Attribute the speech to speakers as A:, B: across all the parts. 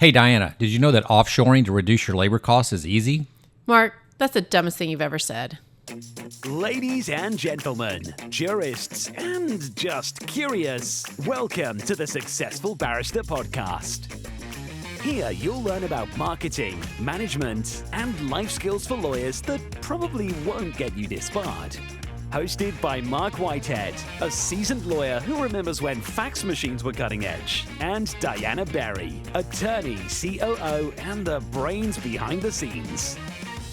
A: Hey, Diana, did you know that offshoring to reduce your labor costs is easy?
B: Mark, that's the dumbest thing you've ever said.
C: Ladies and gentlemen, jurists and just curious, welcome to the Successful Barrister Podcast. Here you'll learn about marketing, management, and life skills for lawyers that probably won't get you disbarred. Hosted by Marc Whitehead, a seasoned lawyer who remembers when fax machines were cutting edge, and Diana Berry, attorney, COO, and the brains behind the scenes.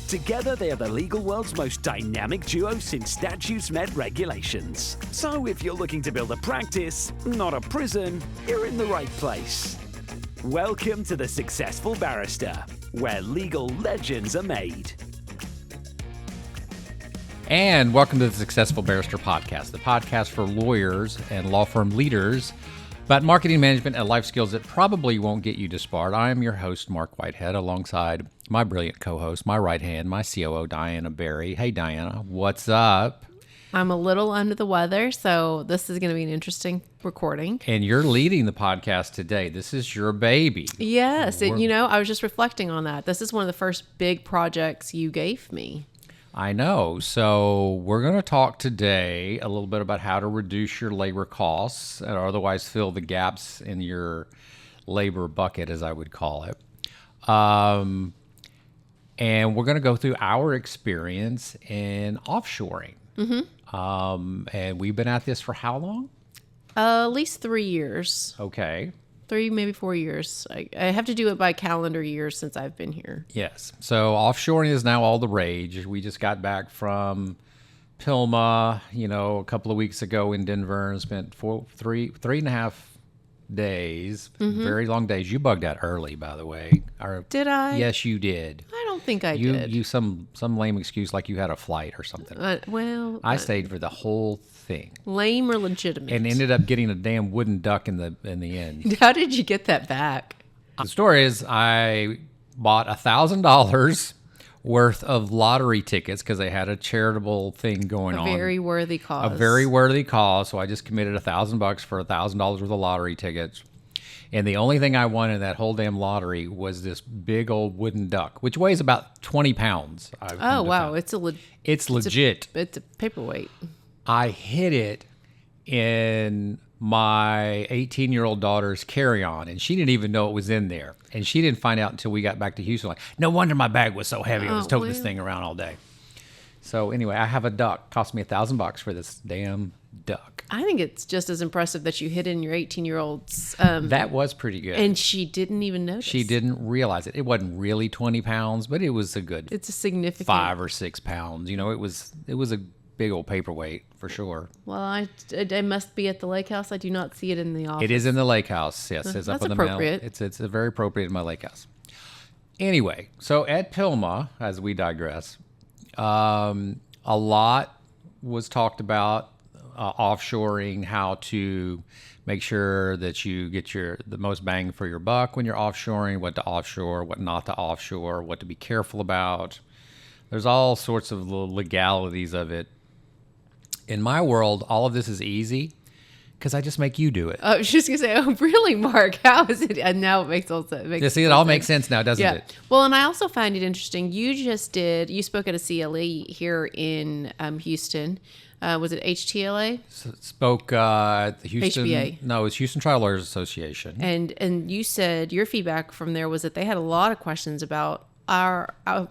C: Together, they are the legal world's most dynamic duo since statutes met regulations. So if you're looking to build a practice, not a prison, you're in the right place. Welcome to the Successful Barrister, where legal legends are made.
A: And welcome to the Successful Barrister Podcast, the podcast for lawyers and law firm leaders about marketing, management, and life skills that probably won't get you disbarred. I am your host, Marc Whitehead, alongside my brilliant co-host, my right hand, my COO, Diana Berry. Hey, Diana, what's up?
B: I'm a little under the weather, so this is going to be an interesting recording.
A: And you're leading the podcast today. This is your baby.
B: Yes, and I was just reflecting on that. This is one of the first big projects you gave me.
A: I know. So we're going to talk today a little bit about how to reduce your labor costs or otherwise fill the gaps in your labor bucket, as I would call it. And we're going to go through our experience in offshoring. Mm-hmm. And we've been at this for how long?
B: At least 3 years.
A: Okay.
B: 3, maybe 4 years. I have to do it by calendar years since I've been here.
A: Yes. So offshoring is now all the rage. We just got back from PILMA, a couple of weeks ago in Denver and spent three and a half days, very long days. You bugged out early, by the way.
B: Did I?
A: Yes, you did.
B: I don't think I did.
A: You some lame excuse like you had a flight or something. I stayed for the whole thing.
B: Lame or legitimate?
A: And ended up getting a damn wooden duck in the end.
B: How did you get that back?
A: The story is I bought $1,000 worth of lottery tickets because they had a charitable thing going on.
B: A very worthy cause.
A: A very worthy cause. So I just committed $1,000 for $1,000 worth of lottery tickets. And the only thing I won in that whole damn lottery was this big old wooden duck, which weighs about 20 pounds.
B: Oh, wow. It's
A: legit.
B: It's a paperweight.
A: I hid it in my 18-year-old daughter's carry-on, and she didn't even know it was in there. And she didn't find out until we got back to Houston. Like, no wonder my bag was so heavy. I was toting this thing around all day. So anyway, I have a duck. Cost me $1,000 for this damn duck.
B: I think it's just as impressive that you hid in your 18-year-old's.
A: That was pretty good.
B: And she didn't even notice.
A: She didn't realize it. It wasn't really 20 pounds, but it was a good.
B: It's a significant
A: 5 or 6 pounds. It was a big old paperweight for sure.
B: Well, I must be at the lake house. I do not see it in the office.
A: It is in the lake house. Yes, it's up on the
B: appropriate.
A: It's very appropriate in my lake house. Anyway, so at PILMA, as we digress, a lot was talked about offshoring, how to make sure that you get the most bang for your buck when you're offshoring, what to offshore, what not to offshore, what to be careful about. There's all sorts of legalities of it. In my world, all of this is easy because I just make you do it.
B: I was just going to say, oh, really, Mark? How is it? And now it makes all sense.
A: It all makes sense now, doesn't it?
B: Well, and I also find it interesting. You spoke at a CLE here in Houston. Was it HTLA?
A: Spoke at the Houston.
B: HBA.
A: No, it's Houston Trial Lawyers Association.
B: And you said your feedback from there was that they had a lot of questions about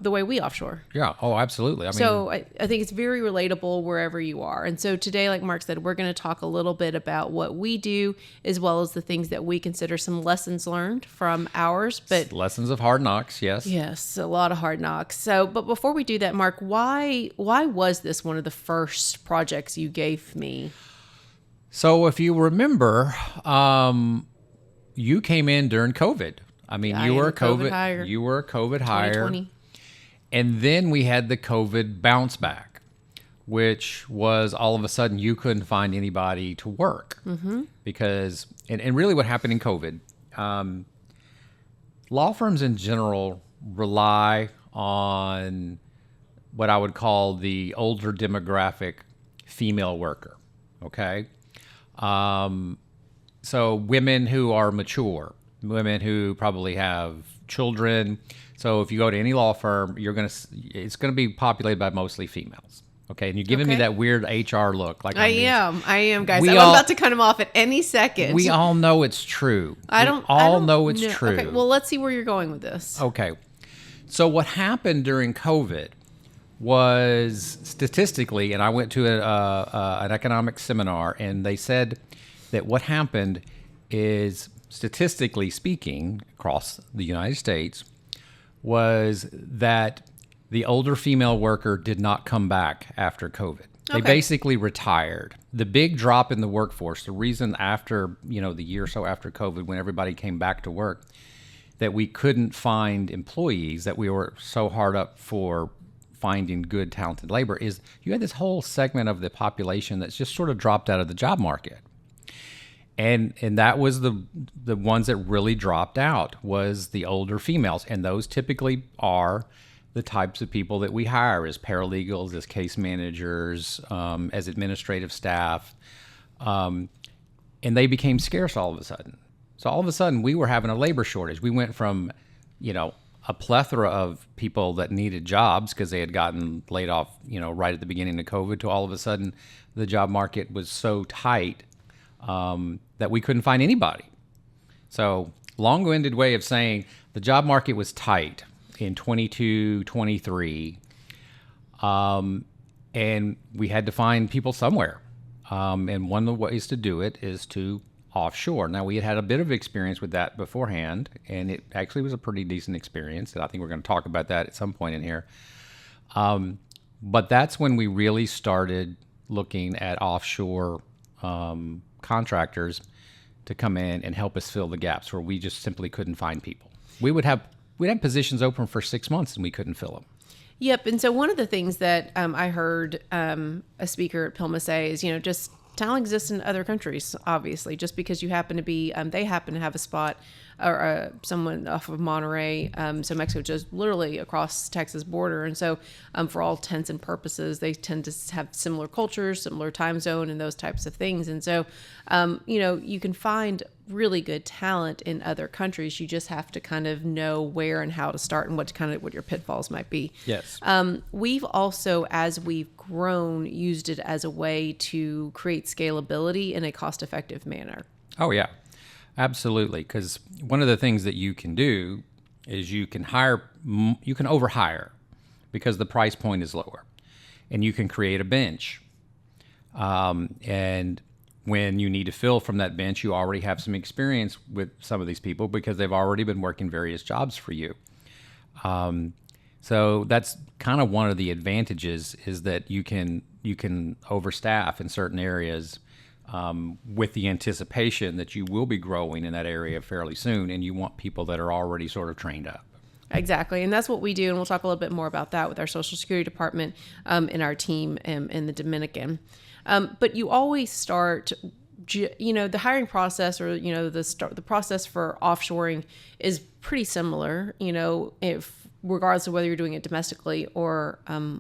B: the way we offshore.
A: Yeah. Oh, absolutely. I
B: think it's very relatable wherever you are. And so today, like Mark said, we're going to talk a little bit about what we do, as well as the things that we consider some lessons learned from ours. But
A: lessons of hard knocks, yes.
B: Yes, a lot of hard knocks. So, but before we do that, Mark, why was this one of the first projects you gave me?
A: So if you remember, you came in during COVID. You were a COVID hire. You were a COVID hire.
B: 2020.
A: And then we had the COVID bounce back, which was all of a sudden you couldn't find anybody to work. Mm-hmm. Because, and really what happened in COVID, law firms in general rely on what I would call the older demographic female worker, okay? So women who are mature, women who probably have children. So if you go to any law firm, it's going to be populated by mostly females. Okay, and you're giving me
B: Okay.
A: that weird HR look. Like
B: I am, guys.
A: We
B: I'm
A: all-
B: about to cut him off at any second.
A: We all know it's true.
B: I
A: We
B: don't
A: all know it's true.
B: Okay, well, let's see where you're going with this.
A: Okay. So what happened during COVID was statistically, and I went to an economic seminar, and they said that what happened is, statistically speaking, across the United States, was that the older female worker did not come back after COVID. They
B: Okay.
A: basically retired. The big drop in the workforce, the reason after, the year or so after COVID, when everybody came back to work, that we couldn't find employees, that we were so hard up for finding good, talented labor, is you had this whole segment of the population that's just sort of dropped out of the job market. And that was the ones that really dropped out was the older females. And those typically are the types of people that we hire as paralegals, as case managers, as administrative staff. And they became scarce all of a sudden. So all of a sudden we were having a labor shortage. We went from, a plethora of people that needed jobs because they had gotten laid off, right at the beginning of COVID, to all of a sudden the job market was so tight that we couldn't find anybody. So long-winded way of saying the job market was tight in 22, 23, and we had to find people somewhere. And one of the ways to do it is to offshore. Now, we had a bit of experience with that beforehand, and it actually was a pretty decent experience, and I think we're going to talk about that at some point in here. But that's when we really started looking at offshore contractors to come in and help us fill the gaps where we just simply couldn't find people. We'd have positions open for 6 months and we couldn't fill them.
B: Yep. And so one of the things that I heard a speaker at PILMA say is, just talent exists in other countries, obviously, just because you happen to be, they happen to have a spot or someone off of Monterey. So Mexico, just literally across Texas border. And so for all intents and purposes, they tend to have similar cultures, similar time zone, and those types of things. And so, you can find really good talent in other countries. You just have to kind of know where and how to start and what your pitfalls might be.
A: Yes.
B: We've also, as we've grown, used it as a way to create scalability in a cost-effective manner.
A: Oh, yeah, absolutely. Because one of the things that you can do is you can overhire because the price point is lower, and you can create a bench. And when you need to fill from that bench, you already have some experience with some of these people because they've already been working various jobs for you. So that's kind of one of the advantages, is that you can overstaff in certain areas with the anticipation that you will be growing in that area fairly soon, and you want people that are already sort of trained up.
B: Exactly. And that's what we do. And we'll talk a little bit more about that with our Social Security Department in our team in the Dominican. But you always start, the hiring process or, the process for offshoring is pretty similar, regardless of whether you're doing it domestically or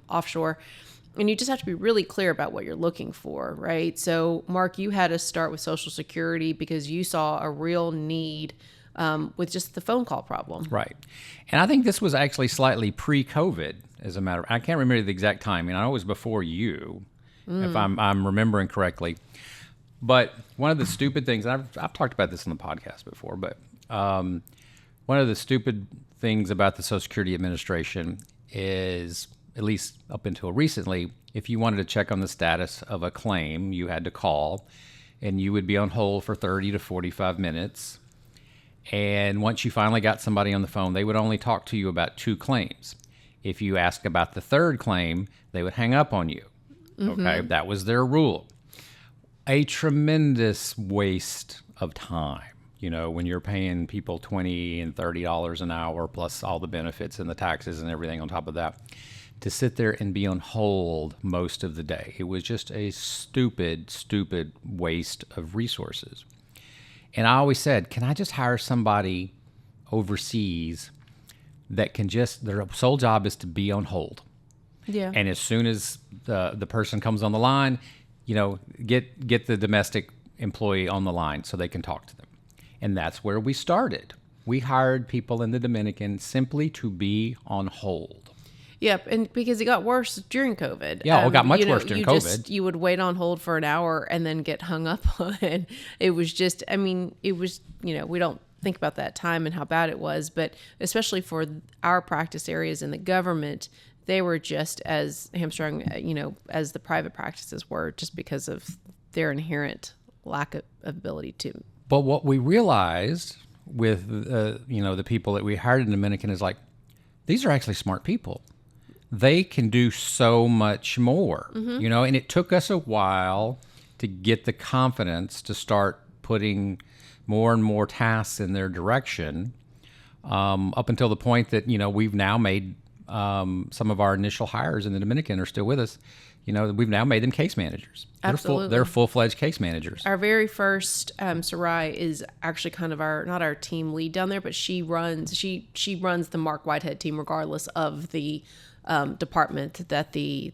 B: offshore. And you just have to be really clear about what you're looking for, right? So, Marc, you had to start with Social Security because you saw a real need with just the phone call problem.
A: Right. And I think this was actually slightly pre-COVID, as a matter of, I can't remember the exact time, and I know it was before you, if I'm remembering correctly. But one of the stupid things, and I've talked about this on the podcast before, but one of the stupid things about the Social Security Administration is, at least up until recently, if you wanted to check on the status of a claim, you had to call, and you would be on hold for 30 to 45 minutes. And once you finally got somebody on the phone, they would only talk to you about 2 claims. If you asked about the 3rd claim, they would hang up on you. Okay, that was their rule. A tremendous waste of time, when you're paying people $20 and $30 an hour, plus all the benefits and the taxes and everything on top of that, to sit there and be on hold most of the day. It was just a stupid, stupid waste of resources. And I always said, can I just hire somebody overseas that can their sole job is to be on hold?
B: Yeah.
A: And as soon as the person comes on the line, get the domestic employee on the line so they can talk to them. And that's where we started. We hired people in the Dominican simply to be on hold.
B: Yep, and because it got worse during COVID.
A: Yeah, it got much worse during COVID.
B: You would wait on hold for an hour and then get hung up on. It was just, I mean, it was, we don't think about that time and how bad it was, but especially for our practice areas in the government, they were just as hamstrung, as the private practices were, just because of their inherent lack of ability to.
A: But what we realized with, the people that we hired in Dominican is like, these are actually smart people. They can do so much more, and it took us a while to get the confidence to start putting more and more tasks in their direction, up until the point that, we've now made some of our initial hires in the Dominican are still with us. We've now made them case managers.
B: Absolutely.
A: They're full-fledged case managers.
B: Our very first Sarai is actually kind of not our team lead down there, but she runs the Marc Whitehead team regardless of the department that the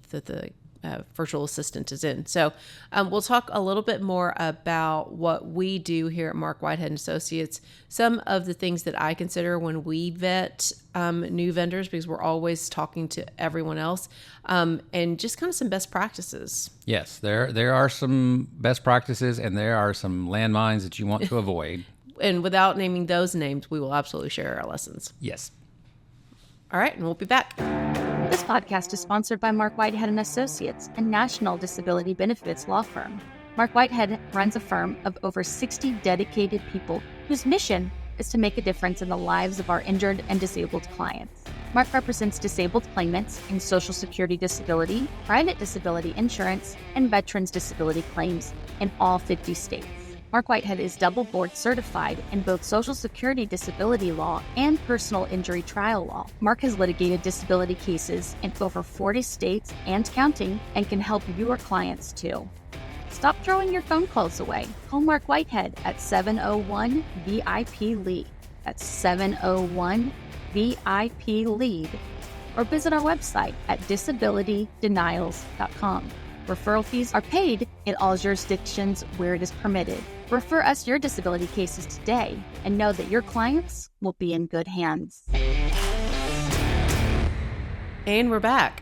B: virtual assistant is in. So we'll talk a little bit more about what we do here at Marc Whitehead Associates, some of the things that I consider when we vet new vendors, because we're always talking to everyone else, and just kind of some best practices.
A: Yes, there are some best practices, and there are some landmines that you want to avoid.
B: And without naming those names, we will absolutely share our lessons.
A: Yes.
B: All right, and we'll be back.
D: This podcast is sponsored by Marc Whitehead Associates, a national disability benefits law firm. Marc Whitehead runs a firm of over 60 dedicated people whose mission is to make a difference in the lives of our injured and disabled clients. Marc represents disabled claimants in Social Security disability, private disability insurance, and veterans disability claims in all 50 states. Marc Whitehead is double board certified in both Social Security disability law and personal injury trial law. Marc has litigated disability cases in over 40 states and counting, and can help your clients too. Stop throwing your phone calls away. Call Marc Whitehead at 701-VIP-LEAD. That's 701-VIP-LEAD. Or visit our website at disabilitydenials.com. Referral fees are paid in all jurisdictions where it is permitted. Refer us your disability cases today and know that your clients will be in good hands.
B: And we're back.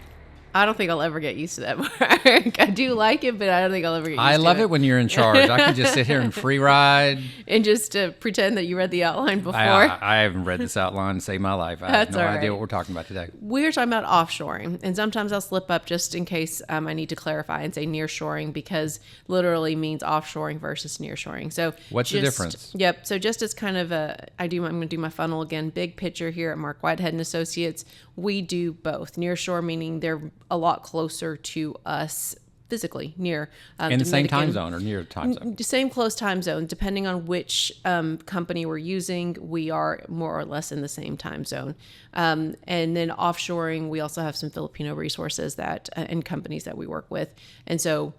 B: I don't think I'll ever get used to that, Marc. I do like it, but I don't think I'll ever get used to it.
A: I love it when you're in charge. I can just sit here and free ride.
B: And just pretend that you read the outline before.
A: I haven't read this outline to save my life. I have no idea what we're talking about today.
B: We're talking about offshoring. And sometimes I'll slip up just in case I need to clarify and say nearshoring, because literally means offshoring versus nearshoring. So
A: what's the difference?
B: Yep. So just as kind of I'm going to do my funnel again, big picture here at Marc Whitehead and Associates, we do both. Nearshore meaning they're a lot closer to us physically, near
A: in the same time zone or near time zone.
B: Same close time zone, depending on which company we're using. We are more or less in the same time zone. And then offshoring, we also have some Filipino resources that and companies that we work with, and so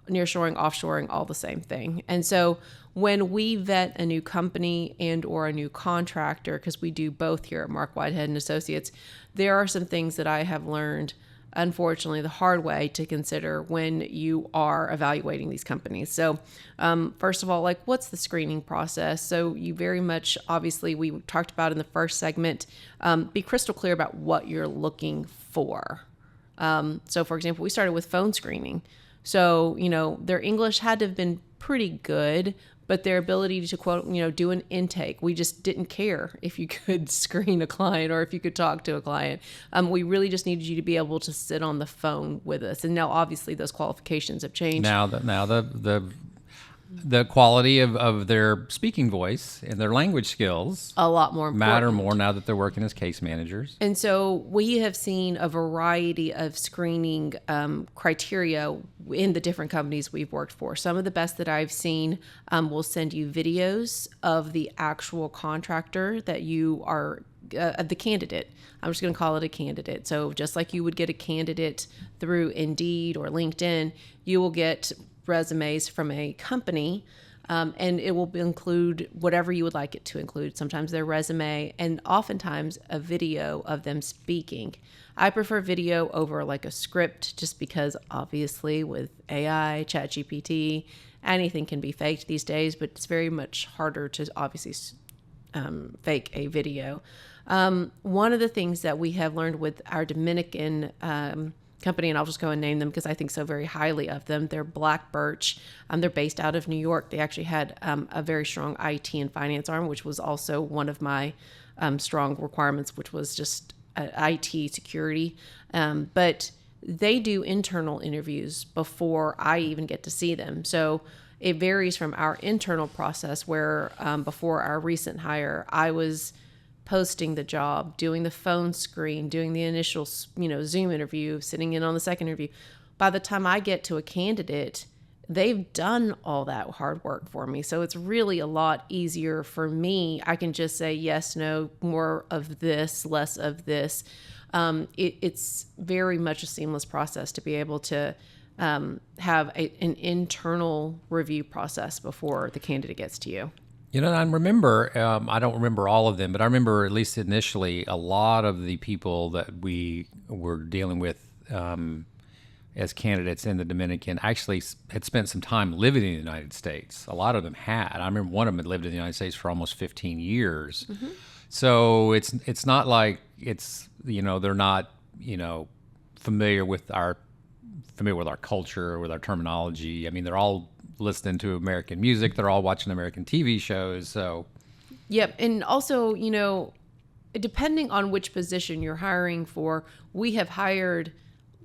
B: nearshoring, offshoring, all the same thing. And so when we vet a new company and or a new contractor, because we do both here at Marc Whitehead and Associates, there are some things that I have learned, unfortunately, the hard way to consider when you are evaluating these companies. So first of all, like, what's the screening process? So you very much, obviously, we talked about in the first segment, be crystal clear about what you're looking for. So for example, we started with phone screening. So, their English had to have been pretty good, but their ability to quote, do an intake, we just didn't care if you could screen a client or if you could talk to a client. We really just needed you to be able to sit on the phone with us. And now, obviously, those qualifications have changed.
A: Now the quality of their speaking voice and their language skills
B: a lot more important.
A: Matter more now that they're working as case managers.
B: And so we have seen a variety of screening criteria in the different companies we've worked for. Some of the best that I've seen will send you videos of the actual contractor that you are the candidate. I'm just going to call it a candidate. So just like you would get a candidate through Indeed or LinkedIn, you will get resumes from a company, and it will include whatever you would like it to include. Sometimes their resume, and oftentimes a video of them speaking. I prefer video over like a script, just because obviously with AI, ChatGPT, anything can be faked these days, but it's very much harder to obviously fake a video. One of the things that we have learned with our Dominican company, and I'll just go and name them because I think so very highly of them. They're Black Birch. They're based out of New York. They actually had a very strong IT and finance arm, which was also one of my strong requirements, which was just IT security. But they do internal interviews before I even get to see them. So it varies from our internal process where before our recent hire, I was posting the job, doing the phone screen, doing the initial, Zoom interview, sitting in on the second interview. By the time I get to a candidate, they've done all that hard work for me. So it's really a lot easier for me. I can just say yes, no, more of this, less of this. It's very much a seamless process to be able to have an internal review process before the candidate gets to you.
A: I remember, I don't remember all of them, but I remember at least initially a lot of the people that we were dealing with as candidates in the Dominican actually had spent some time living in the United States. A lot of them had. I remember one of them had lived in the United States for almost 15 years. Mm-hmm. So it's not like they're not, familiar with our culture, with our terminology. I mean, they're all listening to American music. They're all watching American TV shows. So,
B: yep. And also, depending on which position you're hiring for, we have hired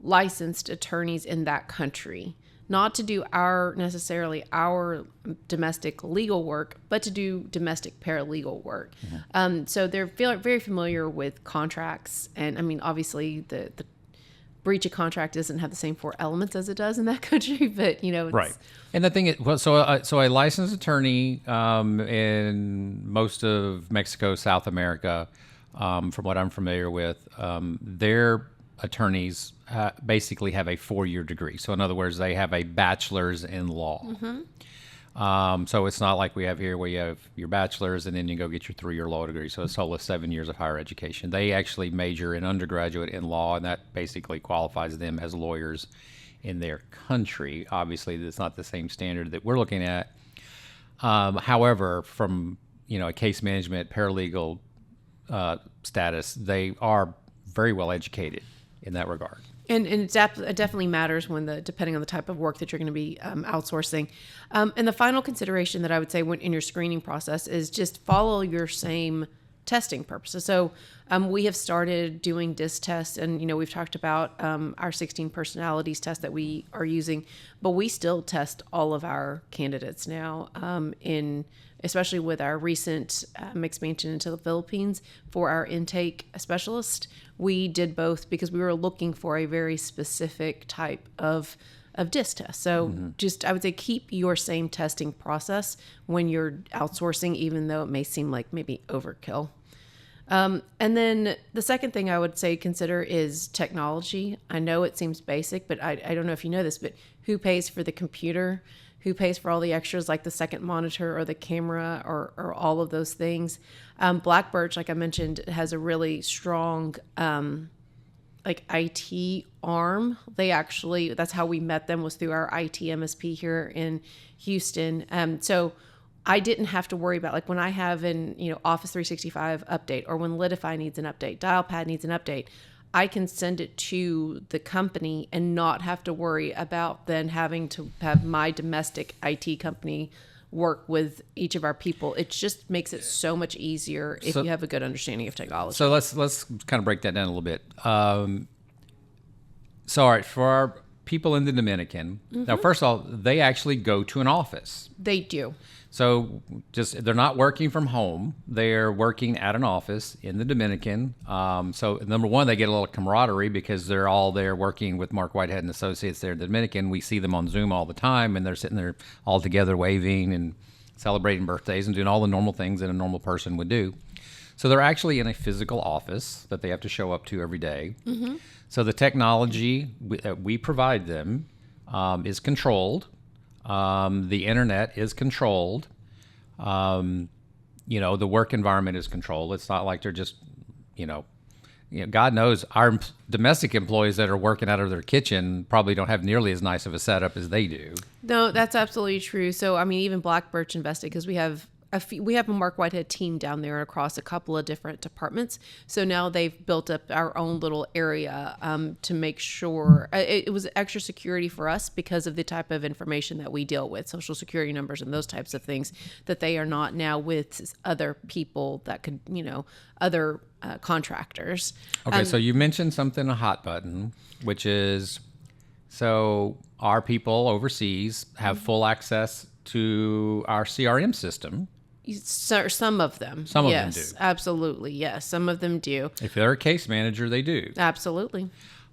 B: licensed attorneys in that country, not to do necessarily our domestic legal work, but to do domestic paralegal work. Mm-hmm. So they're very familiar with contracts. And I mean, obviously the breach of contract doesn't have the same 4 elements as it does in that country, but it's,
A: right. And the thing is, so a licensed attorney in most of Mexico, South America, from what I'm familiar with, their attorneys basically have a 4-year degree. So in other words, they have a bachelor's in law. Mm-hmm. So it's not like we have here where you have your bachelor's and then you go get your 3-year law degree. So it's a total of 7 years of higher education. They actually major in undergraduate in law, and that basically qualifies them as lawyers in their country. Obviously, that's not the same standard that we're looking at. However, from a case management paralegal status, they are very well educated in that regard.
B: And it definitely matters depending on the type of work that you're going to be outsourcing. And the final consideration that I would say in your screening process is just follow your same testing purposes. So we have started doing DISC tests, and we've talked about our 16 personalities test that we are using, but we still test all of our candidates now especially with our recent expansion into the Philippines for our intake specialist. We did both because we were looking for a very specific type of DISC test. So just, I would say, keep your same testing process when you're outsourcing, even though it may seem like maybe overkill. And then the second thing I would say consider is technology. I know it seems basic, but I don't know if you know this, but who pays for the computer? Who pays for all the extras like the second monitor or the camera or all of those things? Black Birch, like I mentioned, has a really strong IT arm. That's how we met them, was through our IT MSP here in Houston. So I didn't have to worry about when I have an Office 365 update, or when Litify needs an update, DialPad needs an update. I can send it to the company and not have to worry about then having to have my domestic IT company work with each of our people. It just makes it so much easier if you have a good understanding of technology.
A: So let's kind of break that down a little bit. So all right, for our people in the Dominican, now first of all, they actually go to an office.
B: They do.
A: So they're not working from home. They're working at an office in the Dominican. So number one, they get a little camaraderie because they're all there working with Marc Whitehead and Associates there in the Dominican. We see them on Zoom all the time, and they're sitting there all together waving and celebrating birthdays and doing all the normal things that a normal person would do. So they're actually in a physical office that they have to show up to every day. Mm-hmm. So the technology that we provide them is controlled. The internet is controlled. The work environment is controlled. It's not like they're just, God knows our domestic employees that are working out of their kitchen probably don't have nearly as nice of a setup as they do.
B: No, that's absolutely true. So, I mean, even Black Birch invested because we have a Marc Whitehead team down there across a couple of different departments. So now they've built up our own little area to make sure it was extra security for us because of the type of information that we deal with, social security numbers and those types of things, that they are not now with other people that could, other contractors.
A: Okay, so you mentioned something, a hot button, which is, so our people overseas have full access to our CRM system.
B: Some of them.
A: Some of them
B: yes,
A: do.
B: Absolutely. Yes, some of them do.
A: If they're a case manager, they do.
B: Absolutely.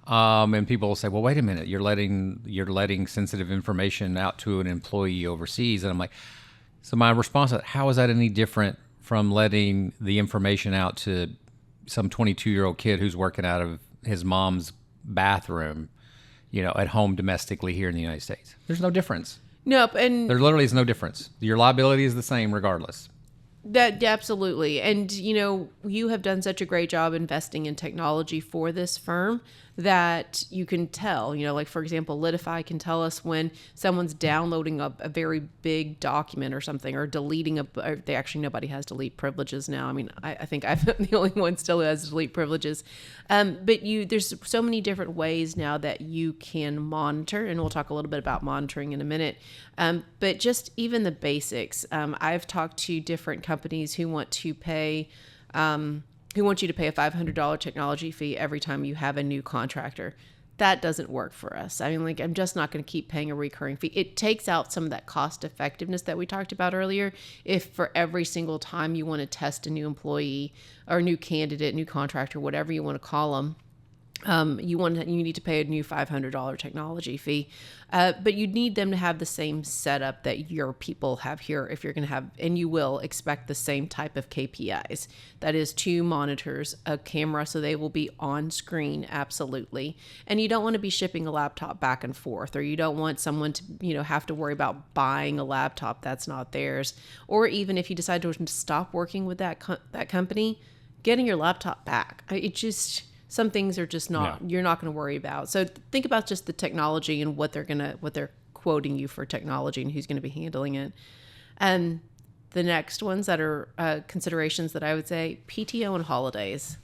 A: And people will say, well, wait a minute, you're letting sensitive information out to an employee overseas. And I'm like, so my response is, how is that any different from letting the information out to some 22-year-old kid who's working out of his mom's bathroom, at home domestically here in the United States? There's no difference.
B: Nope. And
A: there literally is no difference. Your liability is the same regardless.
B: That absolutely. And, you have done such a great job investing in technology for this firm that you can tell, like, for example, Litify can tell us when someone's downloading a very big document or something, or deleting nobody has delete privileges now. I mean, I think I'm the only one still who has delete privileges. But there's so many different ways now that you can monitor, and we'll talk a little bit about monitoring in a minute. But just even the basics. I've talked to different companies who want you to pay a $500 technology fee every time you have a new contractor. That doesn't work for us. I mean, I'm just not going to keep paying a recurring fee. It takes out some of that cost effectiveness that we talked about earlier. If for every single time you want to test a new employee or a new candidate, new contractor, whatever you want to call them, you need to pay a new $500 technology fee, but you need them to have the same setup that your people have here. If you're going to have, and you will expect the same type of KPIs, that is 2 monitors, a camera, so they will be on screen, absolutely. And you don't want to be shipping a laptop back and forth, or you don't want someone to, have to worry about buying a laptop that's not theirs. Or even if you decide to stop working with that company, getting your laptop back. Some things are just not, you're not going to worry about. So think about just the technology and what they're quoting you for technology and who's going to be handling it. And the next ones that are considerations that I would say, PTO and holidays.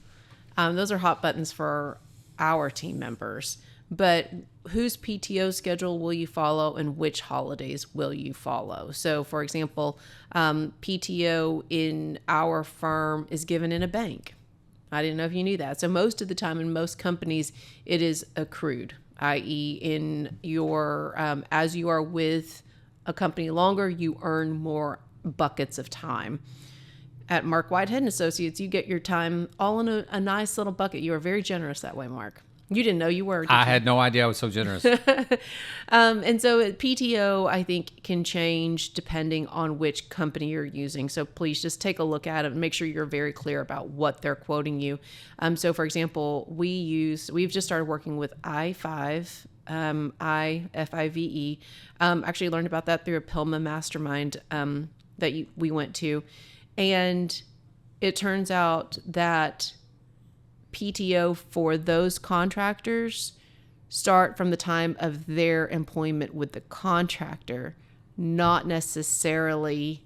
B: Those are hot buttons for our team members. But whose PTO schedule will you follow and which holidays will you follow? So, for example, PTO in our firm is given in a bank. I didn't know if you knew that. So most of the time in most companies, it is accrued, i.e. in your, as you are with a company longer, you earn more buckets of time. At Marc Whitehead Associates, you get your time all in a nice little bucket. You are very generous that way, Marc. You didn't know you were, did you?
A: I had no idea I was so generous.
B: And so PTO, I think, can change depending on which company you're using. So please just take a look at it and make sure you're very clear about what they're quoting you. So, for example, we've just started working with I5, IFIVE. Actually learned about that through a PILMA mastermind that we went to. And it turns out that PTO for those contractors start from the time of their employment with the contractor, not necessarily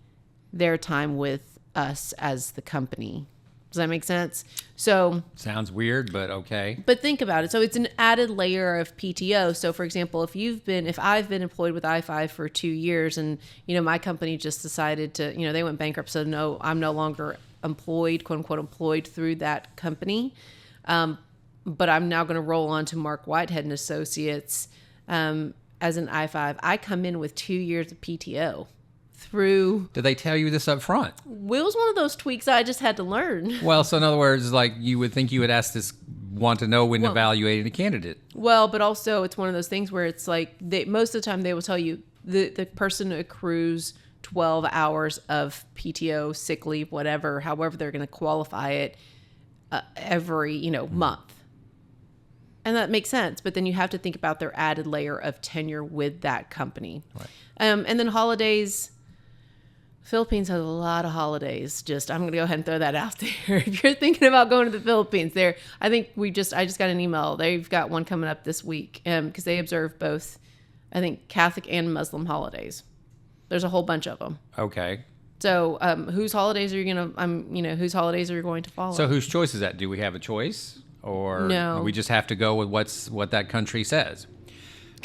B: their time with us as the company. Does that make sense? So
A: sounds weird, but okay.
B: But think about it. So it's an added layer of PTO. So for example, if I've been employed with I5 for 2 years and, my company just decided to, they went bankrupt. So no, I'm no longer employed, quote unquote, employed through that company. But I'm now going to roll on to Marc Whitehead and Associates as an I5. I come in with 2 years of PTO through.
A: Did they tell you this up front?
B: It was one of those tweaks I just had to learn.
A: Well, so in other words, like you would think you would ask this, want to know when evaluating a candidate.
B: Well, but also it's one of those things where it's like most of the time they will tell you the person accrues 12 hours of PTO, sick leave, whatever, however they're going to qualify it every, month. And that makes sense. But then you have to think about their added layer of tenure with that company.
A: Right.
B: And then holidays, Philippines has a lot of holidays. I'm going to go ahead and throw that out there. If you're thinking about going to the Philippines, I just got an email. They've got one coming up this week because they observe both, I think, Catholic and Muslim holidays. There's a whole bunch of them.
A: Okay.
B: So, whose holidays are you whose holidays are you going to follow?
A: So whose choice is that? Do we have a choice, or
B: No.
A: we just have to go with what that country says?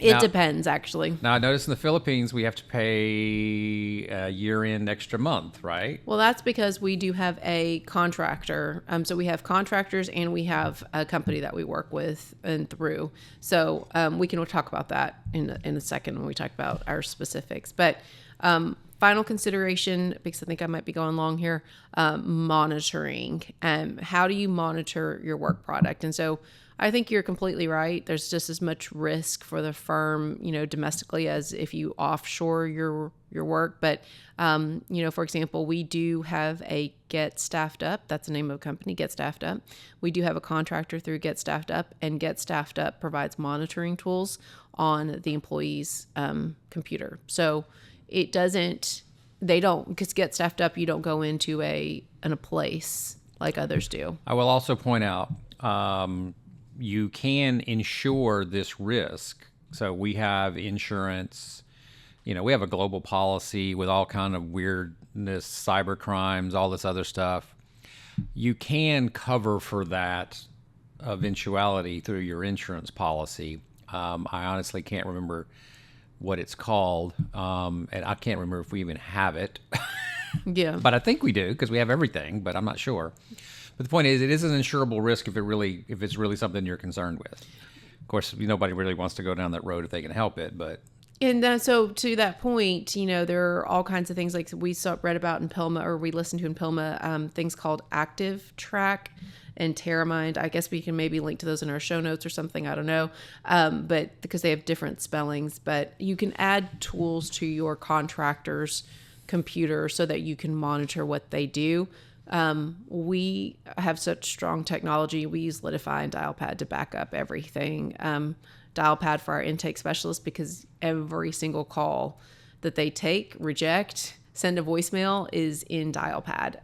B: It
A: Now-
B: depends, actually.
A: Now, I noticed in the Philippines we have to pay a year-end extra month, right?
B: Well, that's because we do have a contractor. So we have contractors and we have a company that we work with and through. So we can talk about that in a second when we talk about our specifics. But final consideration, because I think I might be going long here, monitoring. How do you monitor your work product? And so I think you're completely right. There's just as much risk for the firm, domestically as if you offshore your work. But, for example, we do have a Get Staffed Up. That's the name of a company, Get Staffed Up. We do have a contractor through Get Staffed Up, and Get Staffed Up provides monitoring tools on the employee's computer. So because Get Staffed Up, you don't go into a place like others do.
A: I will also point out, you can insure this risk. So we have insurance, we have a global policy with all kind of weirdness, cyber crimes, all this other stuff. You can cover for that eventuality through your insurance policy. I honestly can't remember what it's called, and I can't remember if we even have it.
B: Yeah.
A: But I think we do because we have everything, but I'm not sure. But the point is, it is an insurable risk if it's really something you're concerned with. Of course, nobody really wants to go down that road if they can help it, but.
B: And so to that point, there are all kinds of things like we read about in PILMA, or we listened to in PILMA, things called Active Trac and Teramind. I guess we can maybe link to those in our show notes or something. I don't know. But because they have different spellings, but you can add tools to your contractor's computer so that you can monitor what they do. We have such strong technology. We use Litify and DialPad to back up everything. DialPad for our intake specialists, because every single call that they take, reject, send a voicemail is in DialPad.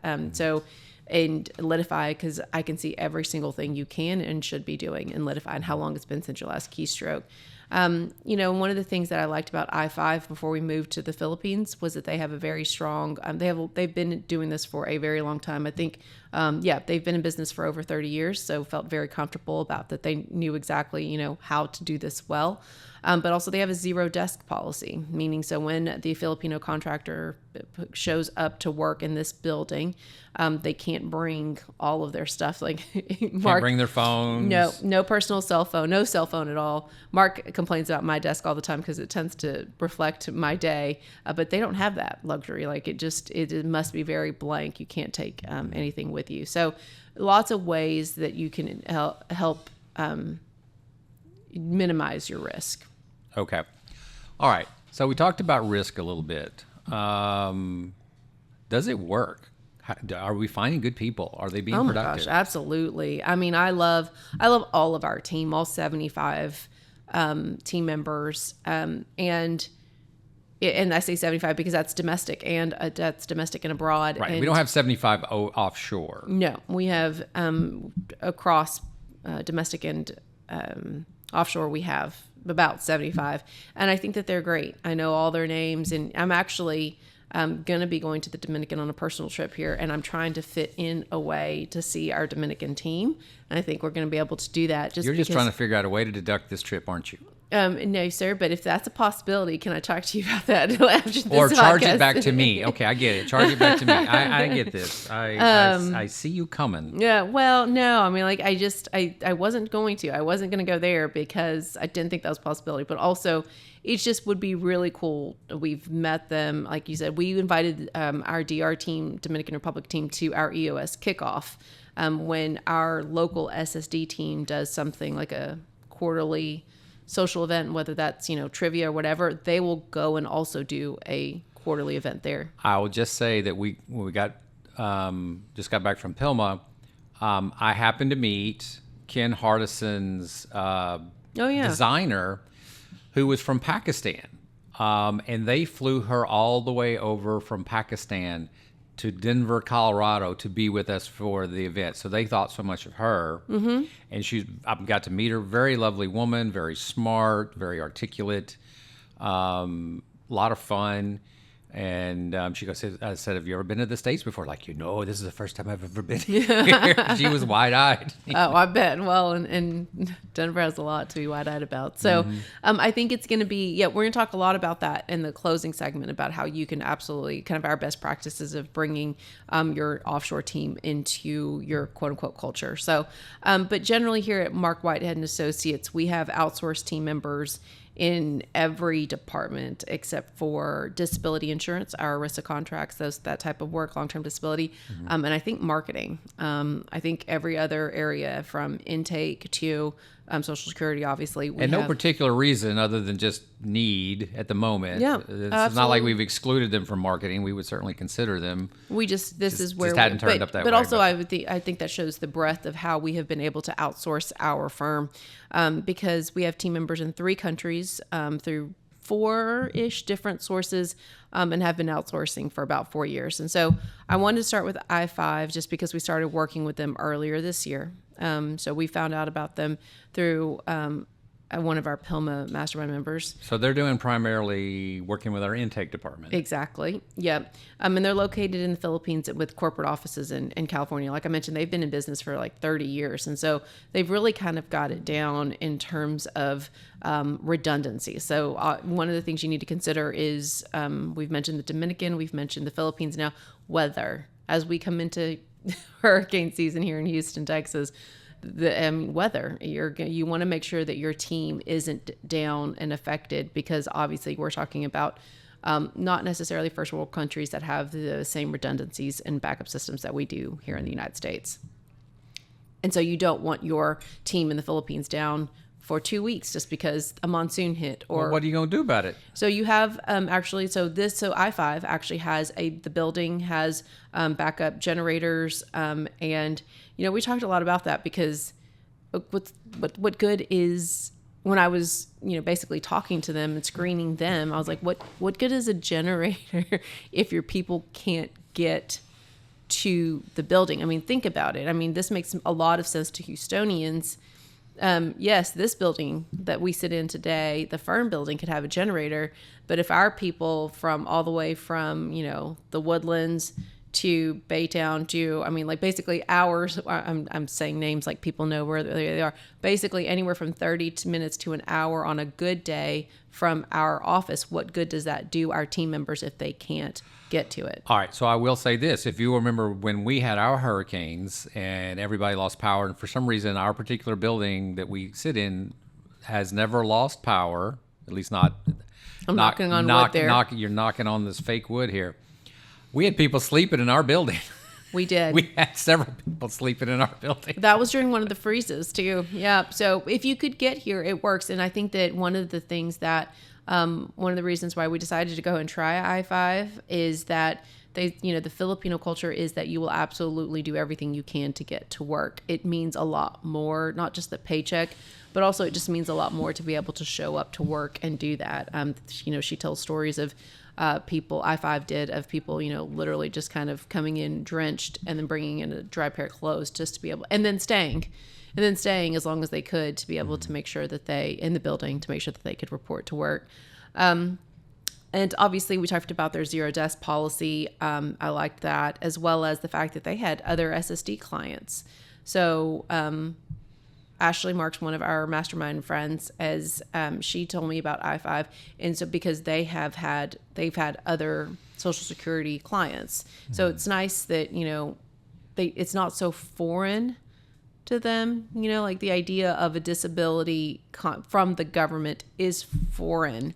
B: And Litify, because I can see every single thing you can and should be doing in Litify and how long it's been since your last keystroke. One of the things that I liked about I-5 before we moved to the Philippines was that they have a very strong, they've been doing this for a very long time. I think, they've been in business for over 30 years. So felt very comfortable about that. They knew exactly, how to do this well. But also they have a zero desk policy, meaning so when the Filipino contractor shows up to work in this building, they can't bring all of their stuff. Like Mark,
A: Can't bring their phones.
B: No personal cell phone, no cell phone at all. Mark complains about my desk all the time because it tends to reflect my day, but they don't have that luxury. Like it must be very blank. You can't take anything with you. So lots of ways that you can help minimize your risk.
A: Okay. All right. So we talked about risk a little bit. Does it work? Are we finding good people? Are they being productive?
B: Oh my gosh, absolutely. I mean, I love all of our team, all 75 team members. And I say 75 because that's domestic and abroad.
A: Right.
B: And
A: we don't have 75 offshore.
B: No, we have across domestic and offshore, we have about 75. And I think that they're great. I know all their names, and I'm actually going to be going to the Dominican on a personal trip here, and I'm trying to fit in a way to see our Dominican team. And I think we're going to be able to do that.
A: You're just trying to figure out a way to deduct this trip, aren't you?
B: No, sir, but if that's a possibility, can I talk to you about that after this
A: Or charge
B: podcast?
A: it back to me. Okay, I get it. Charge it back to me. I get this. I see you coming.
B: Yeah, well, no, I mean, like, I wasn't going to. I wasn't going to go there because I didn't think that was a possibility. But also, it just would be really cool. We've met them. Like you said, we invited our DR team, Dominican Republic team, to our EOS kickoff when our local SSD team does something like a quarterly social event, whether that's, trivia or whatever, they will go and also do a quarterly event there.
A: I will just say that when we got just got back from PILMA, I happened to meet Ken Hardison's designer, who was from Pakistan. And they flew her all the way over from Pakistan to Denver, Colorado to be with us for the event. So they thought so much of her. Mm-hmm. And I got to meet her. Very lovely woman, very smart, very articulate, a lot of fun. And I said, have you ever been to the States before? Like, this is the first time I've ever been here. She was wide-eyed.
B: Oh, I bet. Well, and Denver has a lot to be wide-eyed about. So I think it's going to be, we're going to talk a lot about that in the closing segment, about how you can absolutely, kind of our best practices of bringing your offshore team into your quote-unquote culture. So, but generally here at Marc Whitehead and Associates, we have outsourced team members in every department except for disability insurance, our ERISA contracts, that type of work, long-term disability, and I think marketing. I think every other area from intake to Social Security, obviously.
A: No particular reason other than just need at the moment.
B: Yeah,
A: it's not like we've excluded them from marketing. We would certainly consider them.
B: We just
A: hadn't turned up that way.
B: But also, I think that shows the breadth of how we have been able to outsource our firm, because we have team members in 3 countries through 4-ish different sources, and have been outsourcing for about 4 years. And so I wanted to start with I5 just because we started working with them earlier this year. So we found out about them through one of our PILMA mastermind members.
A: So they're doing primarily working with our intake department.
B: Exactly. Yeah. And they're located in the Philippines with corporate offices in California. Like I mentioned, they've been in business for like 30 years. And so they've really kind of got it down in terms of redundancy. So one of the things you need to consider is, we've mentioned the Dominican, we've mentioned the Philippines now, weather. As we come into hurricane season here in Houston, Texas, the weather, you want to make sure that your team isn't down and affected, because obviously we're talking about not necessarily first world countries that have the same redundancies and backup systems that we do here in the United States. And so you don't want your team in the Philippines down for 2 weeks just because a monsoon hit. Or
A: well, what are you going to do about it?
B: So you have so I5 actually has the building has backup generators, and we talked a lot about that, because what good is, when I was basically talking to them and screening them, I was like, what good is a generator if your people can't get to the building? I mean, think about it. I mean, this makes a lot of sense to Houstonians. Yes, this building that we sit in today, the firm building, could have a generator, but if our people from all the way from, the Woodlands to Baytown to, basically hours, I'm saying names like people know where they are, basically anywhere from 30 minutes to an hour on a good day from our office, what good does that do our team members if they can't get to it?
A: All right, so I will say this. If you remember when we had our hurricanes and everybody lost power, and for some reason our particular building that we sit in has never lost power, at least not...
B: I'm knocking on wood there.
A: You're knocking on this fake wood here. We had people sleeping in our building.
B: We did.
A: We had several people sleeping in our building.
B: That was during one of the freezes too. Yeah. So if you could get here, it works. And I think that one of the things that, one of the reasons why we decided to go and try I5 is that the Filipino culture is that you will absolutely do everything you can to get to work. It means a lot more, not just the paycheck, but also it just means a lot more to be able to show up to work and do that. She tells stories of people, I5 did, of people, literally just kind of coming in drenched and then bringing in a dry pair of clothes just to be able, and then staying as long as they could to be able to make sure that in the building, to make sure that they could report to work. And obviously we talked about their zero desk policy. I liked that, as well as the fact that they had other SSD clients. So, Ashley Marks, one of our mastermind friends, as she told me about I5, and so because they've had other Social Security clients, so it's nice that it's not so foreign to them. Like the idea of a disability from the government is foreign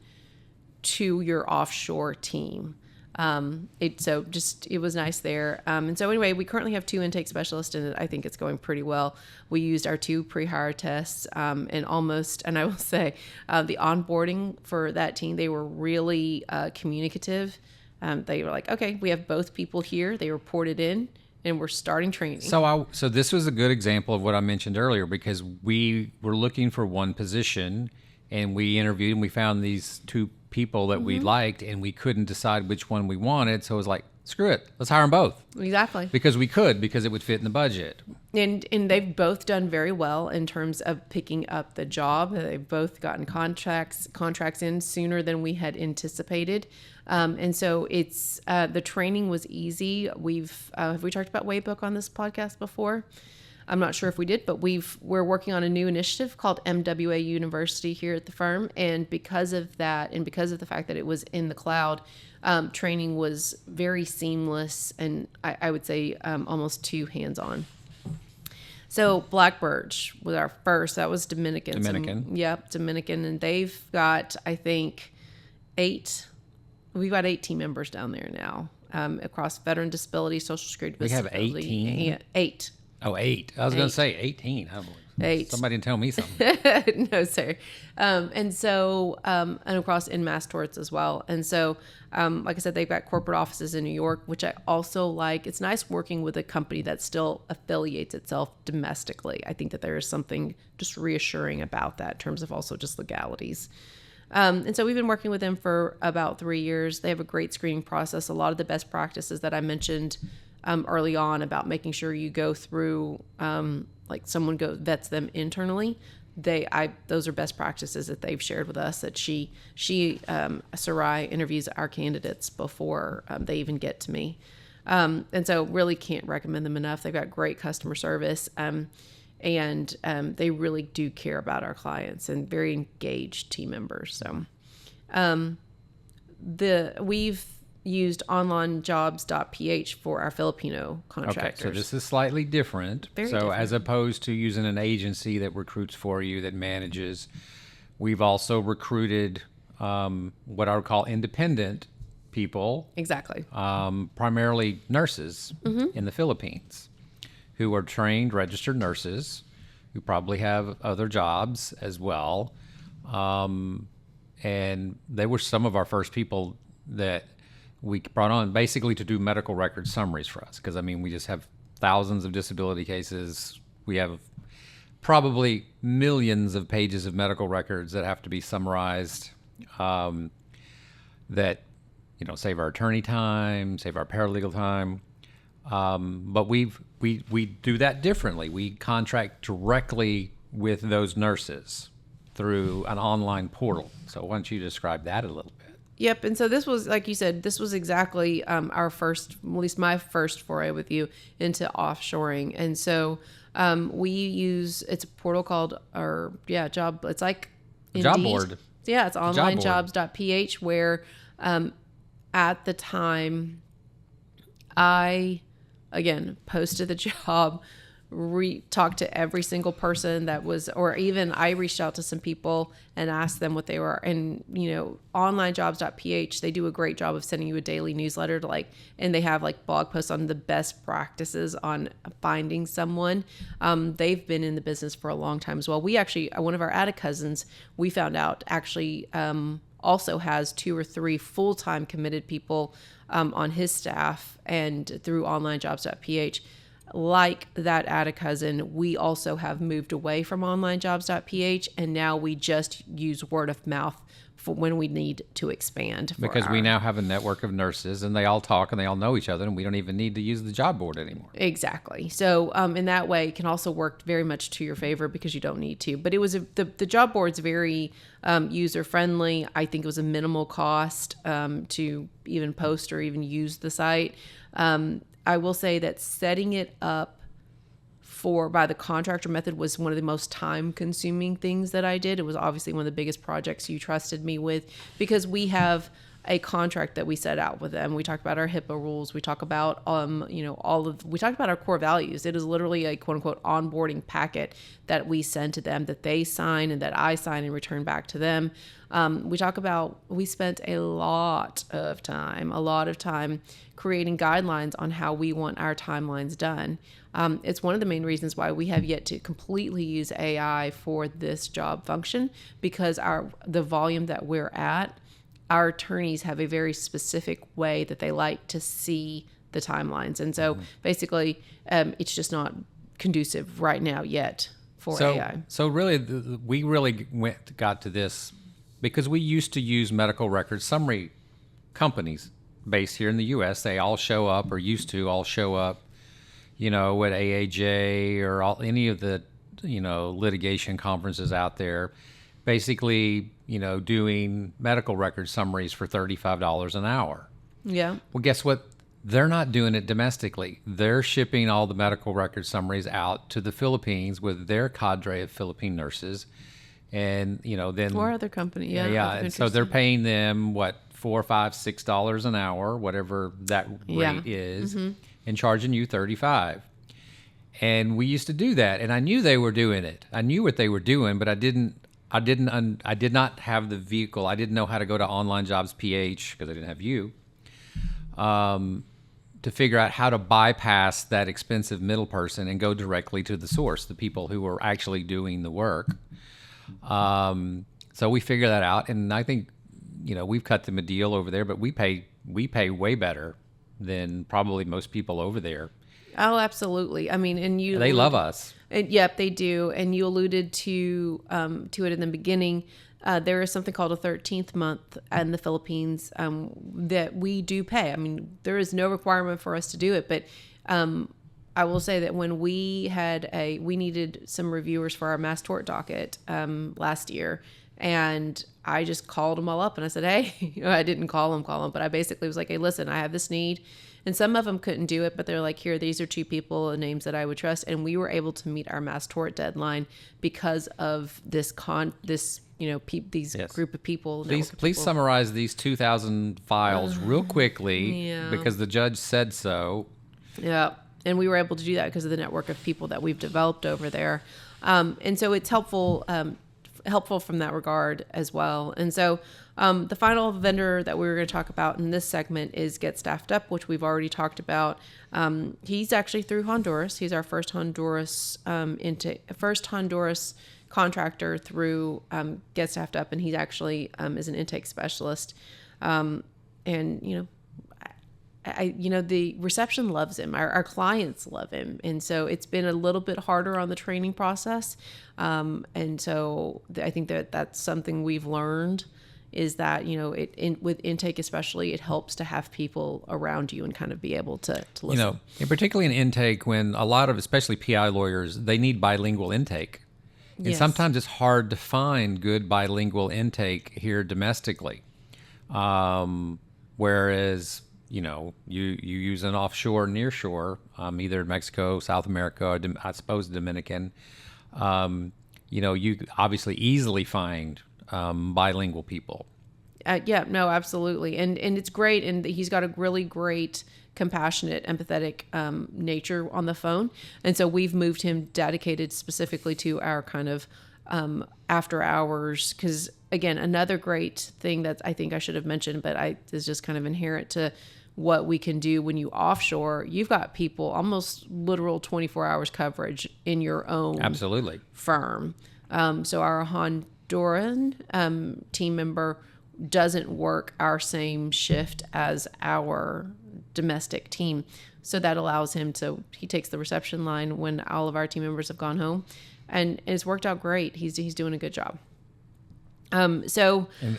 B: to your offshore team. It was nice there. And so anyway, we currently have 2 intake specialists, and I think it's going pretty well. We used our 2 pre-hire tests, and I will say, the onboarding for that team, they were really communicative. They were like, okay, we have both people here. They reported in, and we're starting training.
A: So this was a good example of what I mentioned earlier, because we were looking for one position, and we interviewed, and we found these 2 people that we liked, and we couldn't decide which one we wanted. So it was like, screw it, let's hire them both.
B: Exactly.
A: Because it would fit in the budget.
B: And they've both done very well in terms of picking up the job. They've both gotten contracts in sooner than we had anticipated. And so it's the training was easy. Have we talked about Playbook on this podcast before? I'm not sure if we did, but we're working on a new initiative called MWA University here at the firm. And because of that, and because of the fact that it was in the cloud, training was very seamless, and I would say almost too hands-on. So Black Birch was our first. That was Dominican. Dominican. And they've got, I think, we've got 8 team members down there now across veteran disability, social security disability.
A: We have 18?
B: 8.
A: Oh, 8. I was going to say 18. I don't believe.
B: 8.
A: Somebody didn't tell me something.
B: No, sir. And so, and across in mass torts as well. And so, like I said, they've got corporate offices in New York, which I also like. It's nice working with a company that still affiliates itself domestically. I think that there is something just reassuring about that in terms of also just legalities. And so we've been working with them for about 3 years. They have a great screening process. A lot of the best practices that I mentioned early on about making sure you go through, like someone vets them internally. Those are best practices that they've shared with us, that Sarai interviews our candidates before they even get to me. And so really can't recommend them enough. They've got great customer service. And they really do care about our clients, and very engaged team members. So, we've used onlinejobs.ph for our Filipino contractors.
A: Okay, so this is slightly different.
B: Very
A: so
B: different.
A: As opposed to using an agency that recruits for you, that manages, we've also recruited what I would call independent people.
B: Exactly.
A: Primarily nurses in the Philippines, who are trained, registered nurses, who probably have other jobs as well. And they were some of our first people that we brought on basically to do medical record summaries for us. Because, I mean, we just have thousands of disability cases. We have probably millions of pages of medical records that have to be summarized, that, save our attorney time, save our paralegal time. But we do that differently. We contract directly with those nurses through an online portal. So why don't you describe that a little bit?
B: Yep. And so this was, like you said, this was exactly our first, at least my first foray with you into offshoring. And so it's a portal called, it's like Indeed.
A: Job board.
B: Yeah, it's onlinejobs.ph, where at the time I, again, posted the job, talked to every single person that was, or even I reached out to some people and asked them what they were. And, onlinejobs.ph, they do a great job of sending you a daily newsletter and they have blog posts on the best practices on finding someone. They've been in the business for a long time as well. We actually, one of our added cousins, we found out actually, also has 2 or 3 full-time committed people on his staff, and through onlinejobs.ph. Like that added cousin, we also have moved away from onlinejobs.ph, and now we just use word of mouth for when we need to expand.
A: Because we now have a network of nurses, and they all talk and they all know each other, and we don't even need to use the job board anymore.
B: Exactly. So in that way, it can also work very much to your favor because you don't need to. But it was the job board's very user friendly. I think it was a minimal cost to even post or even use the site. I will say that setting it up by the contractor method was one of the most time-consuming things that I did. It was obviously one of the biggest projects you trusted me with, because we have a contract that we set out with them. We talked about our HIPAA rules. We talk about, we talked about our core values. It is literally a quote unquote onboarding packet that we send to them, that they sign and that I sign and return back to them. We spent a lot of time creating guidelines on how we want our timelines done. It's one of the main reasons why we have yet to completely use AI for this job function, because the volume that we're at, our attorneys have a very specific way that they like to see the timelines. And so basically, it's just not conducive right now yet for AI.
A: So really, we really got to this because we used to use medical record summary companies based here in the U.S. They all show up, or used to all show up, at AAJ or any of the, litigation conferences out there, basically, doing medical record summaries for $35 an hour.
B: Yeah.
A: Well, guess what? They're not doing it domestically. They're shipping all the medical record summaries out to the Philippines with their cadre of Philippine nurses. And, then...
B: Or other company, yeah.
A: Yeah, and so they're paying them, $4, $5, $6 an hour, whatever that rate is, and charging you $35. And we used to do that, and I knew they were doing it. I knew what they were doing, but I did not have the vehicle. I didn't know how to go to Online Jobs PH, because I didn't have you, to figure out how to bypass that expensive middle person and go directly to the source, the people who are actually doing the work. So we figured that out, and I think, we've cut them a deal over there, but we pay way better than probably most people over there.
B: Oh, absolutely. I mean, and
A: They love us.
B: Yep, they do. And you alluded to it in the beginning. There is something called a 13th month in the Philippines that we do pay. I mean, there is no requirement for us to do it, but I will say that when we needed some reviewers for our mass tort docket last year, and I just called them all up and I said, hey, I didn't call them, but I basically was like, hey, listen, I have this need. And some of them couldn't do it, but they're like, here, these are two people, names that I would trust. And we were able to meet our mass tort deadline because of this group of people.
A: Please summarize these 2,000 files real quickly, because the judge said so.
B: Yeah. And we were able to do that because of the network of people that we've developed over there. And so it's helpful from that regard as well. And so the final vendor that we were going to talk about in this segment is Get Staffed Up, which we've already talked about. He's actually through Honduras. He's our first Honduras contractor through Get Staffed Up, and he actually is an intake specialist. The reception loves him. Our clients love him. And so it's been a little bit harder on the training process. And so I think that's something we've learned, is that, with intake especially, it helps to have people around you and kind of be able to listen.
A: And particularly in intake, when a lot of, especially PI lawyers, they need bilingual intake. And
B: Yes.
A: sometimes it's hard to find good bilingual intake here domestically. Whereas, you use an offshore, nearshore, either in Mexico, South America, or I suppose Dominican, you obviously easily find bilingual people.
B: No, absolutely. And it's great. And he's got a really great, compassionate, empathetic nature on the phone. And so we've moved him dedicated specifically to our kind of after hours. Because, again, another great thing that I think I should have mentioned, but is just kind of inherent to what we can do when you offshore. You've got people, almost literal 24 hours coverage in your own
A: Absolutely.
B: firm. So our Honduran team member doesn't work our same shift as our domestic team. So that allows him he takes the reception line when all of our team members have gone home, and it's worked out great. He's doing a good job. And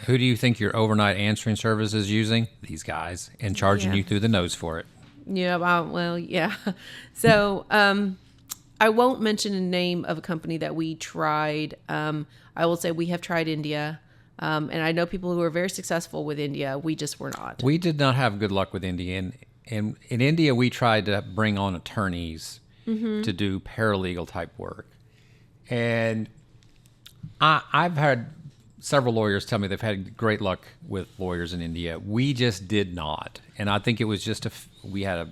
A: who do you think your overnight answering service is using? These guys, and charging you through the nose for it.
B: Yeah, well, yeah. So I won't mention a name of a company that we tried. I will say we have tried India. And I know people who are very successful with India. We just were not.
A: We did not have good luck with India. And in India, we tried to bring on attorneys to do paralegal type work. And I've had several lawyers tell me they've had great luck with lawyers in India. We just did not. And I think it was just not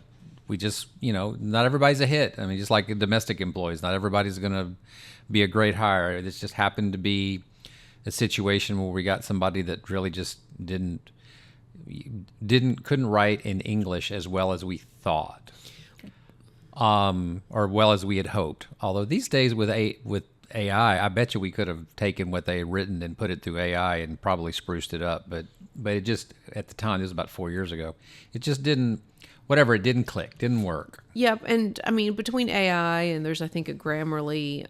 A: everybody's a hit. I mean, just like domestic employees, not everybody's going to be a great hire. It just happened to be a situation where we got somebody that really just couldn't write in English as well as we thought, or well as we had hoped. Although these days with AI, I bet you we could have taken what they had written and put it through AI and probably spruced it up. But it just, at the time, this was about 4 years ago, it just didn't click, didn't work.
B: Yep. And I mean, between AI and there's, I think, a Grammarly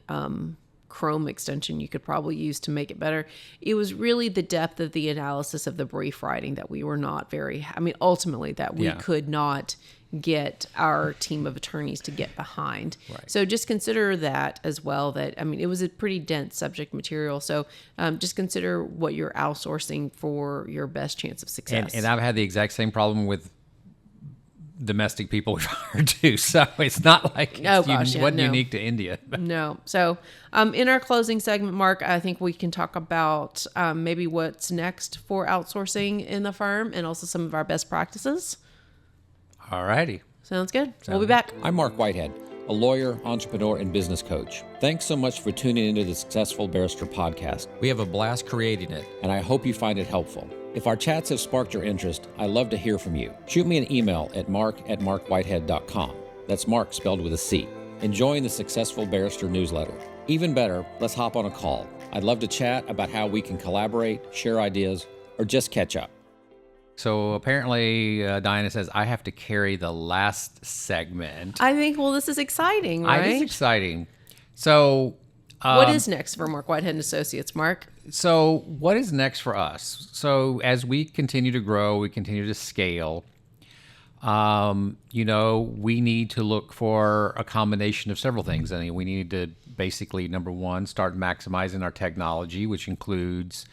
B: Chrome extension you could probably use to make it better. It was really the depth of the analysis of the brief writing that we were not very, ultimately that we could not get our team of attorneys to get behind.
A: Right.
B: So just consider that as well, that, it was a pretty dense subject material. So just consider what you're outsourcing for your best chance of success.
A: And I've had the exact same problem with domestic people we've hired too. So it's not like it's unique to India.
B: No. So in our closing segment, Mark, I think we can talk about maybe what's next for outsourcing in the firm and also some of our best practices.
A: All righty.
B: Sounds good. We'll be back.
E: I'm Marc Whitehead, a lawyer, entrepreneur, and business coach. Thanks so much for tuning into the Successful Barrister podcast.
F: We have a blast creating it.
E: And I hope you find it helpful. If our chats have sparked your interest, I'd love to hear from you. Shoot me an email at mark@markwhitehead.com. That's Mark spelled with a C. Enjoying the Successful Barrister newsletter. Even better, let's hop on a call. I'd love to chat about how we can collaborate, share ideas, or just catch up.
A: So apparently, Diana says, I have to carry the last segment.
B: I think, this is exciting, right?
A: It is exciting. So
B: what is next for Marc Whitehead Associates, Mark?
A: So what is next for us? So as we continue to grow, we continue to scale, we need to look for a combination of several things. We need to basically, number one, start maximizing our technology, which includes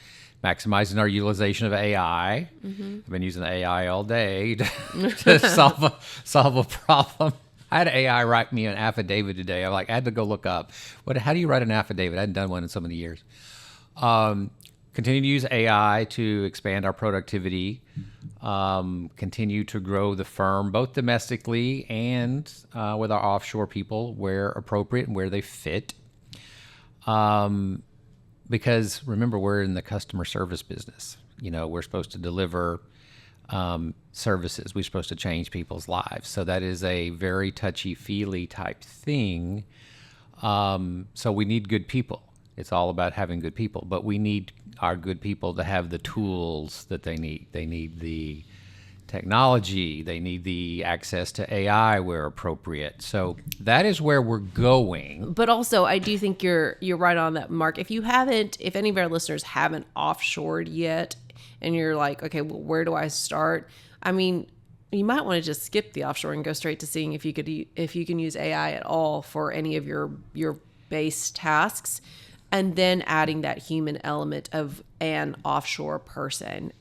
A: maximizing our utilization of AI. Mm-hmm. I've been using AI all day to solve a problem. I had AI write me an affidavit today. I had to go look up how do you write an affidavit? I hadn't done one in so many years. Continue to use AI to expand our productivity. Continue to grow the firm both domestically and with our offshore people where appropriate and where they fit. Because remember, we're in the customer service business. We're supposed to deliver services. We're supposed to change people's lives. So that is a very touchy-feely type thing. So we need good people. It's all about having good people. But we need our good people to have the tools that they need. They need the technology. They need the access to AI where appropriate. So that is where we're going.
B: But also, I do think you're right on that, Mark. If any of our listeners haven't offshored yet, and you're like, okay, well, where do I start? You might want to just skip the offshore and go straight to seeing if you can use AI at all for any of your base tasks, and then adding that human element of an offshore person.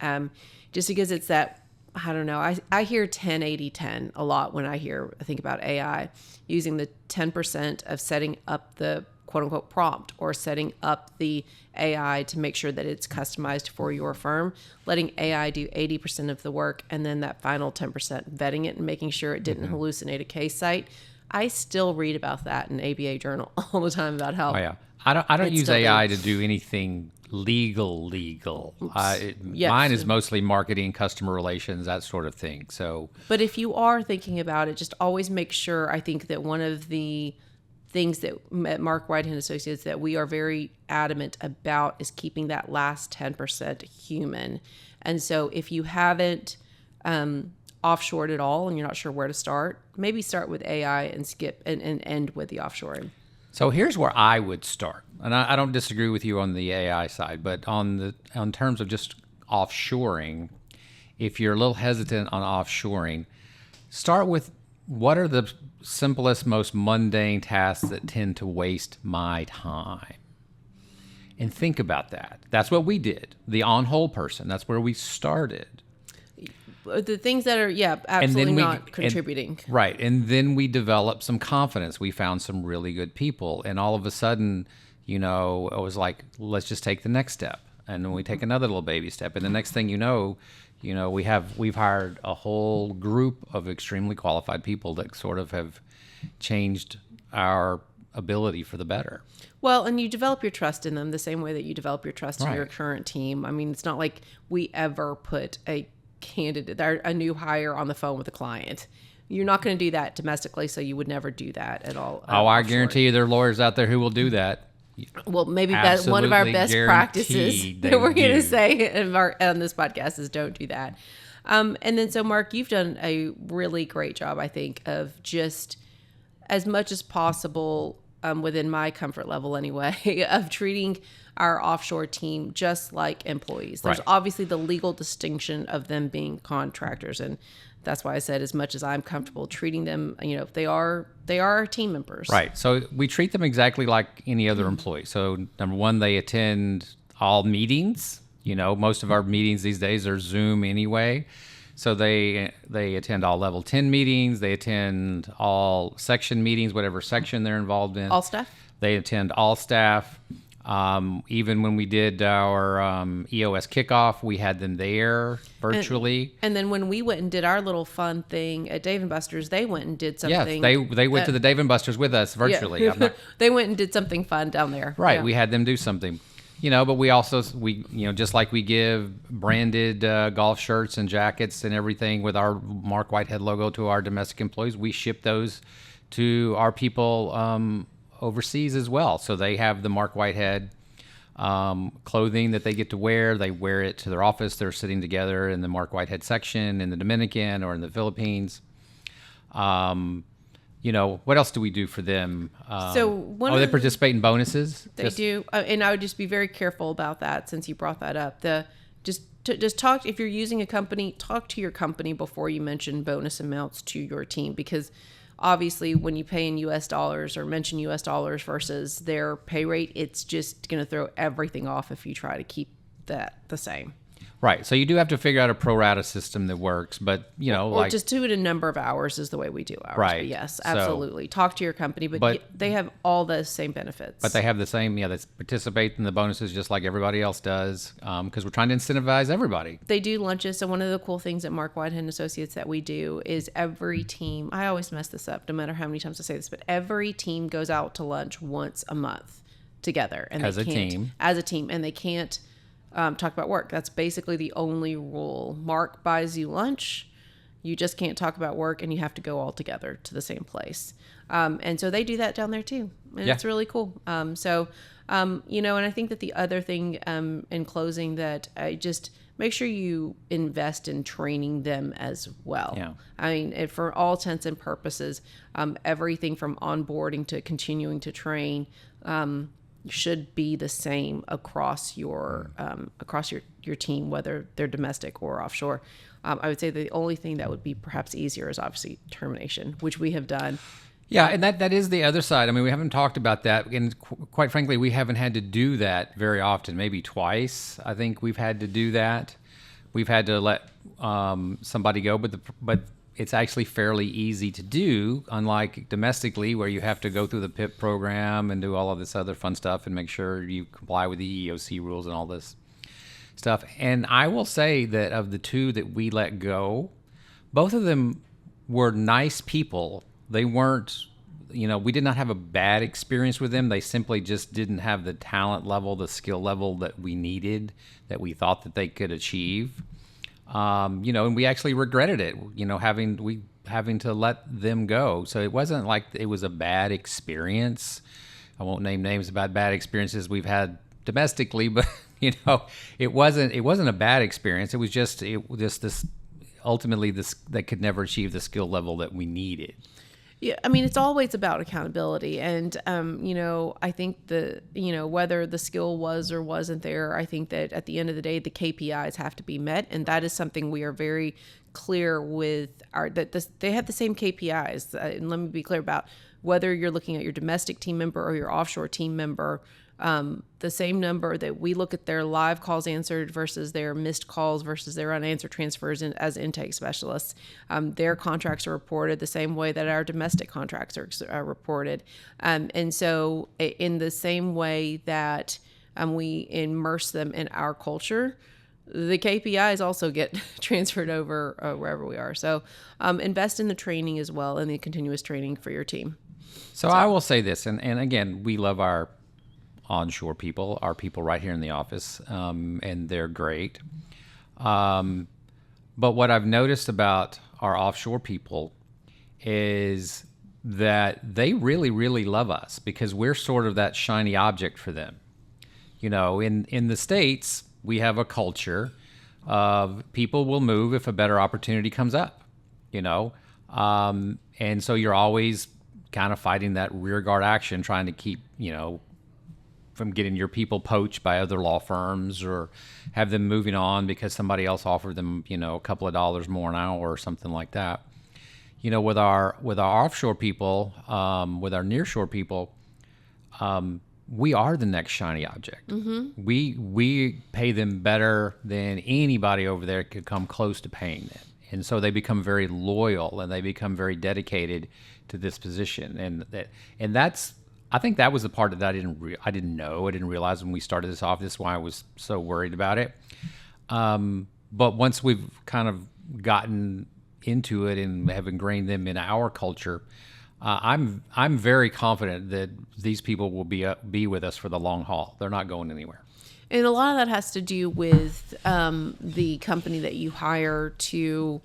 B: Just because it's that. I don't know. I hear 10-80-10 a lot when I think about AI, using the 10% of setting up the quote unquote prompt or setting up the AI to make sure that it's customized for your firm, letting AI do 80% of the work, and then that final 10% vetting it and making sure it didn't hallucinate a case site. I still read about that in ABA Journal all the time about how.
A: Oh yeah, I don't use AI to do anything legal.
B: Yes.
A: Mine is mostly marketing, customer relations, that sort of thing. So,
B: but if you are thinking about it, just always make sure. I think that one of the things that at Marc Whitehead Associates that we are very adamant about is keeping that last 10% human. And so if you haven't offshored at all and you're not sure where to start, maybe start with AI and skip and end with the offshoring.
A: So here's where I would start, and I don't disagree with you on the AI side, but on terms of just offshoring, if you're a little hesitant on offshoring, start with what are the simplest, most mundane tasks that tend to waste my time, and think about that. That's what we did. The on-hold person. That's where we started.
B: The things that are, absolutely not contributing.
A: Right. And then we developed some confidence. We found some really good people. And all of a sudden, it was like, let's just take the next step. And then we take another little baby step. And the next thing we've hired a whole group of extremely qualified people that sort of have changed our ability for the better.
B: Well, and you develop your trust in them the same way that you develop your trust in your current team. It's not like we ever put a candidate, a new hire on the phone with a client. You're not going to do that domestically, so you would never do that at all.
A: I guarantee you there are lawyers out there who will do that.
B: Well, maybe one of our best practices that we're going to say on this podcast is don't do that. And then, so Mark, you've done a really great job, I think, of just as much as possible within my comfort level anyway, of treating our offshore team just like employees. There's
A: Right.
B: obviously the legal distinction of them being contractors, and that's why I said as much as I'm comfortable treating them, they are our team members.
A: Right. So we treat them exactly like any other employee. So number one, they attend all meetings. Most of our meetings these days are Zoom anyway. So they attend all level 10 meetings. They attend all section meetings, whatever section they're involved in.
B: All staff?
A: They attend all staff. Even when we did our EOS kickoff, we had them there virtually.
B: And then when we went and did our little fun thing at Dave & Buster's, they went and did something.
A: Yes, they went to the Dave & Buster's with us virtually.
B: Yeah. They went and did something fun down there.
A: Right.
B: Yeah.
A: We had them do something. But we also, just like we give branded golf shirts and jackets and everything with our Marc Whitehead logo to our domestic employees, we ship those to our people overseas as well. So they have the Marc Whitehead clothing that they get to wear. They wear it to their office. They're sitting together in the Marc Whitehead section in the Dominican or in the Philippines. What else do we do for them? They participate in bonuses.
B: They do, and I would just be very careful about that since you brought that up. Just talk, if you're using a company, talk to your company before you mention bonus amounts to your team, because obviously when you pay in US dollars or mention US dollars versus their pay rate, it's just going to throw everything off if you try to keep that the same.
A: Right. So you do have to figure out a pro rata system that works, but
B: or just do it a number of hours is the way we do ours.
A: Right.
B: But yes, absolutely. Talk to your company, but they have all the same benefits.
A: But they have the same, they participate in the bonuses just like everybody else does, because we're trying to incentivize everybody.
B: They do lunches. So one of the cool things at Marc Whitehead Associates that we do is every team, I always mess this up no matter how many times I say this, but every team goes out to lunch once a month together. And as a team, and they can't talk about work. That's basically the only rule. Marc buys you lunch. You just can't talk about work, and you have to go all together to the same place. And so they do that down there too. And it's really cool. And I think that the other thing in closing that I just make sure you invest in training them as well.
A: Yeah.
B: I mean, for all intents and purposes, everything from onboarding to continuing to train, should be the same across your team, whether they're domestic or offshore. I would say the only thing that would be perhaps easier is obviously termination, which we have done.
A: Yeah, and that is the other side. I mean, we haven't talked about that, and quite frankly, we haven't had to do that very often. Maybe twice, I think we've had to do that. We've had to let somebody go, but it's actually fairly easy to do, unlike domestically where you have to go through the PIP program and do all of this other fun stuff and make sure you comply with the EEOC rules and all this stuff. And I will say that of the two that we let go, both of them were nice people. They weren't, we did not have a bad experience with them. They simply just didn't have the talent level, the skill level that we needed, that we thought that they could achieve. And we actually regretted it, having to let them go. So it wasn't like it was a bad experience. I won't name names about bad experiences we've had domestically, but it wasn't a bad experience. It was just this ultimately they could never achieve the skill level that we needed.
B: Yeah, I mean, it's always about accountability. And, I think whether the skill was or wasn't there, I think that at the end of the day, the KPIs have to be met. And that is something we are very clear with they have the same KPIs. And let me be clear about whether you're looking at your domestic team member or your offshore team member, the same number that we look at their live calls answered versus their missed calls versus their unanswered transfers as intake specialists. Their contracts are reported the same way that our domestic contracts are reported. And so in the same way that we immerse them in our culture, the KPIs also get transferred over wherever we are. So invest in the training as well and the continuous training for your team.
A: So I will say this, and again, we love our onshore people, our people right here in the office, and they're great. But what I've noticed about our offshore people is that they really, really love us because we're sort of that shiny object for them. In the States, we have a culture of people will move if a better opportunity comes up, and so you're always kind of fighting that rear guard action, trying to keep, from getting your people poached by other law firms or have them moving on because somebody else offered them, a couple of dollars more an hour or something like that. With our offshore people, with our nearshore people, we are the next shiny object. Mm-hmm. We pay them better than anybody over there could come close to paying them. And so they become very loyal and they become very dedicated to this position. And that's, I think that was the part that I didn't realize when we started this off. This is why I was so worried about it. But once we've kind of gotten into it and have ingrained them in our culture, I'm very confident that these people will be with us for the long haul. They're not going anywhere.
B: And a lot of that has to do with the company that you hire to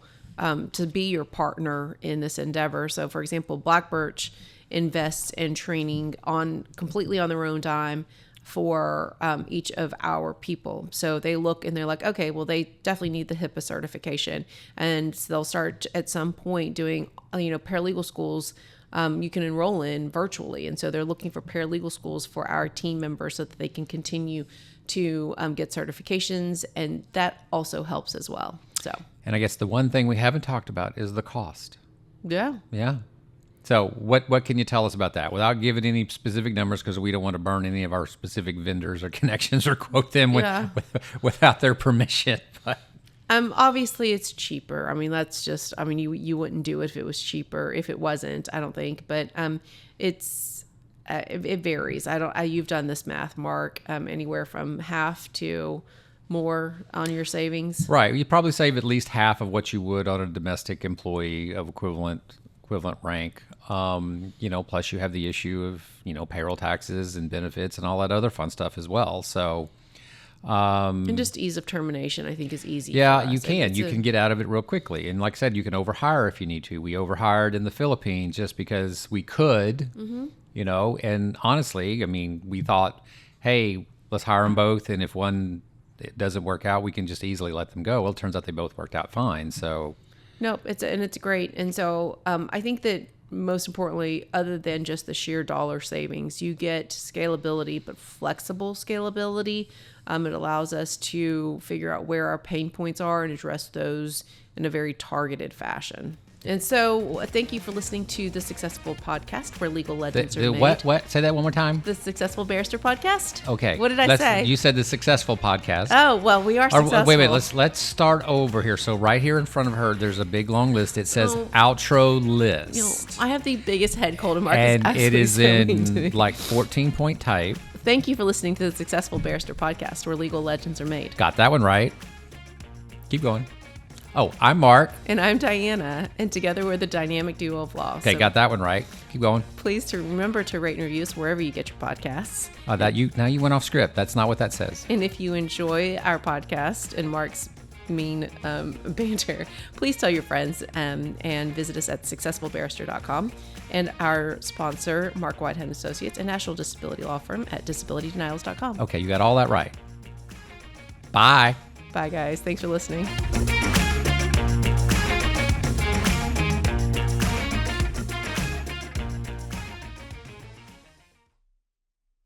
B: be your partner in this endeavor. So, for example, Black Birch invests in training completely on their own dime for each of our people. So they look and they're like, okay, well, they definitely need the HIPAA certification, and so they'll start at some point doing paralegal schools. You can enroll in virtually, and so they're looking for paralegal schools for our team members so that they can continue to get certifications, and that also helps as well. So,
A: and I guess the one thing we haven't talked about is the cost.
B: Yeah.
A: So what can you tell us about that without giving any specific numbers, because we don't want to burn any of our specific vendors or connections or quote them without their permission. But
B: obviously it's cheaper. I mean, that's just, you wouldn't do it if it was cheaper. If it wasn't, I don't think, but it varies. You've done this math, Mark, anywhere from half to more on your savings.
A: Right. You probably save at least half of what you would on a domestic employee of equivalent rank. Plus you have the issue of, payroll taxes and benefits and all that other fun stuff as well. So,
B: and just ease of termination, I think, is easy.
A: Yeah, you can. You can get out of it real quickly. And like I said, you can overhire if you need to. We overhired in the Philippines just because we could, and honestly, we thought, hey, let's hire them both. And if one doesn't work out, we can just easily let them go. Well, it turns out they both worked out fine. So,
B: nope, it's great. And so I think that most importantly, other than just the sheer dollar savings, you get scalability, but flexible scalability. It allows us to figure out where our pain points are and address those in a very targeted fashion. And so thank you for listening to the Successful Podcast, where legal legends are made.
A: What? Say that one more time.
B: The Successful Barrister Podcast?
A: Okay.
B: What did I say?
A: You said the Successful Podcast.
B: Oh, well, we are successful.
A: Wait, let's start over here. So right here in front of her, there's a big long list. It says outro list.
B: I have the biggest head cold, and Mark
A: and it is
B: in
A: like 14-point type.
B: Thank you for listening to the Successful Barrister Podcast, where legal legends are made.
A: Got that one right. Keep going. Oh, I'm Mark.
B: And I'm Diana, and together we're the dynamic duo of law.
A: Okay, so got that one right. Keep going.
B: Please remember to rate and review us wherever you get your podcasts.
A: Now you went off script. That's not what that says.
B: And if you enjoy our podcast and Mark's mean banter, please tell your friends and visit us at successfulbarrister.com, and our sponsor, Marc Whitehead Associates, a national disability law firm, at disabilitydenials.com.
A: Okay, you got all that right. Bye.
B: Bye, guys. Thanks for listening.